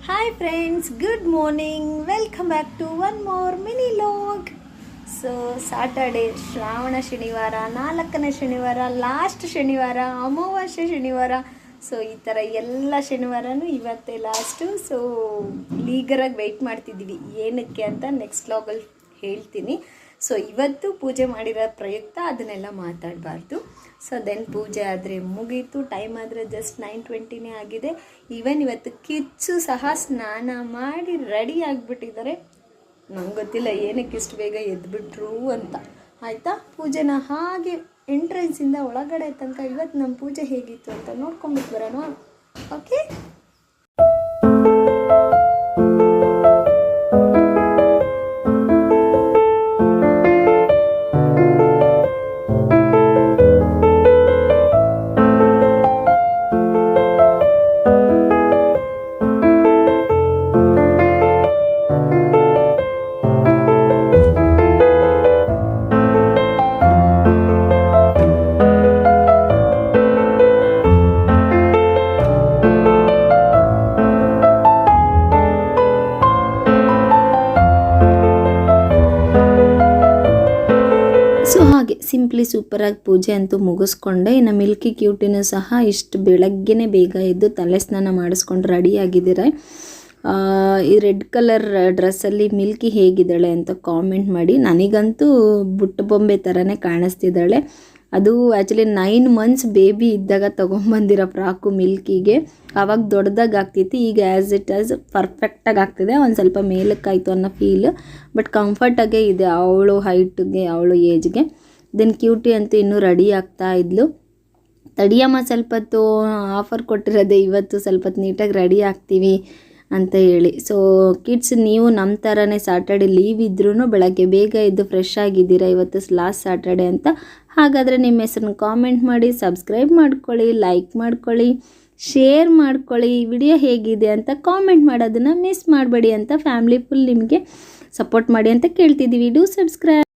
Hi friends, good morning. Welcome back to one more mini log. So Saturday, Shravana ಶನಿವಾರ, 4ನೇ ಶನಿವಾರ, last ಶನಿವಾರ, ಅಮಾವಾಸ್ಯೆ ಶನಿವಾರ. ಸೊ ಈ ಥರ ಎಲ್ಲ ಶನಿವಾರನೂ ಇವತ್ತೇ ಲಾಸ್ಟು. ಸೊ ಲೀಗರಾಗಿ ವೆಯ್ಟ್ ಮಾಡ್ತಿದ್ದೀವಿ ಏನಕ್ಕೆ ಅಂತ ನೆಕ್ಸ್ಟ್ ಲಾಗಲ್ಲಿ ಹೇಳ್ತೀನಿ. ಸೊ ಇವತ್ತು ಪೂಜೆ ಮಾಡಿರೋ ಪ್ರಯುಕ್ತ ಅದನ್ನೆಲ್ಲ ಮಾತಾಡಬಾರ್ದು. ಸೊ ದೆನ್ ಪೂಜೆ ಆದರೆ ಮುಗೀತು. ಟೈಮ್ ಆದರೆ ಜಸ್ಟ್ 9:20 ಆಗಿದೆ. ಈವನ್ ಇವತ್ತು ಕಿಚ್ಚು ಸಹ ಸ್ನಾನ ಮಾಡಿ ರೆಡಿ ಆಗಿಬಿಟ್ಟಿದ್ದಾರೆ. ನಂಗೆ ಗೊತ್ತಿಲ್ಲ ಏನಕ್ಕೆ ಇಷ್ಟು ಬೇಗ ಎದ್ಬಿಟ್ರು ಅಂತ. ಆಯಿತಾ, ಪೂಜೆನ ಹಾಗೆ ಎಂಟ್ರೆನ್ಸಿಂದ ಒಳಗಡೆ ತನಕ ಇವತ್ತು ನಮ್ಮ ಪೂಜೆ ಹೇಗಿತ್ತು ಅಂತ ನೋಡ್ಕೊಂಬಿಟ್ಟು ಬರೋಣ. ಓಕೆ. ಸೊ ಹಾಗೆ ಸಿಂಪ್ಲಿ ಸೂಪರಾಗಿ ಪೂಜೆ ಅಂತೂ ಮುಗಿಸ್ಕೊಂಡೆ. ಇನ್ನು ಮಿಲ್ಕಿ ಕ್ಯೂಟಿನೂ ಸಹ ಇಷ್ಟು ಬೆಳಗ್ಗೆನೇ ಬೇಗ ಎದ್ದು ತಲೆ ಸ್ನಾನ ಮಾಡಿಸ್ಕೊಂಡು ರೆಡಿಯಾಗಿದ್ದಾರೆ. ಈ ರೆಡ್ ಕಲರ್ ಡ್ರೆಸ್ಸಲ್ಲಿ ಮಿಲ್ಕಿ ಹೇಗಿದ್ದಾಳೆ ಅಂತ ಕಾಮೆಂಟ್ ಮಾಡಿ. ನನಗಂತೂ ಬುಟ್ಟ ಬೊಂಬೆ ಥರನೇ ಕಾಣಿಸ್ತಿದ್ದಾಳೆ. ಅದು ಆ್ಯಕ್ಚುಲಿ 9 months ಬೇಬಿ ಇದ್ದಾಗ ತೊಗೊಂಬಂದಿರೋ ಫ್ರಾಕು ಮಿಲ್ಕಿಗೆ. ಆವಾಗ ದೊಡ್ಡದಾಗಿ ಆಗ್ತಿತ್ತು. ಈಗ ಆ್ಯಸ್ ಇಟ್ ಆಸ್ ಪರ್ಫೆಕ್ಟಾಗಿ ಆಗ್ತಿದೆ. ಒಂದು ಸ್ವಲ್ಪ ಮೇಲಕ್ಕಾಯಿತು ಅನ್ನೋ ಫೀಲ್, ಬಟ್ ಕಂಫರ್ಟಾಗೇ ಇದೆ ಅವಳು ಹೈಟ್ಗೆ, ಅವಳು ಏಜ್ಗೆ. ದೆನ್ ಕ್ಯೂಟಿ ಅಂತೂ ಇನ್ನೂ ರೆಡಿ ಆಗ್ತಾ ಇದ್ಲು. ತಡಿಯಮ್ಮ ಸ್ವಲ್ಪ ಹೊತ್ತು, ಆಫರ್ ಕೊಟ್ಟಿರೋದೆ ಇವತ್ತು, ಸ್ವಲ್ಪ ಹೊತ್ತು ನೀಟಾಗಿ ರೆಡಿ ಆಗ್ತೀವಿ ಅಂತ ಹೇಳಿ. ಸೊ ಕಿಡ್ಸ್, ನೀವು ನಮ್ಮ ಥರನೇ ಸ್ಯಾಟರ್ಡೆ ಲೀವ್ ಇದ್ರೂ ಬೆಳಗ್ಗೆ ಬೇಗ ಎದ್ದು ಫ್ರೆಶ್ ಆಗಿದ್ದೀರಾ ಇವತ್ತು ಲಾಸ್ಟ್ ಸ್ಯಾಟರ್ಡೆ ಅಂತ. ಹಾಗಾದರೆ ನಿಮ್ಮ ಹೆಸರನ್ನ ಕಾಮೆಂಟ್ ಮಾಡಿ, ಸಬ್ಸ್ಕ್ರೈಬ್ ಮಾಡ್ಕೊಳ್ಳಿ, ಲೈಕ್ ಮಾಡ್ಕೊಳ್ಳಿ, ಶೇರ್ ಮಾಡ್ಕೊಳ್ಳಿ. ವಿಡಿಯೋ ಹೇಗಿದೆ ಅಂತ ಕಾಮೆಂಟ್ ಮಾಡೋದನ್ನು ಮಿಸ್ ಮಾಡಬೇಡಿ ಅಂತ ಫ್ಯಾಮಿಲಿ ಫುಲ್ ನಿಮಗೆ ಸಪೋರ್ಟ್ ಮಾಡಿ ಅಂತ ಕೇಳ್ತಿದ್ದೀವಿ. Do subscribe.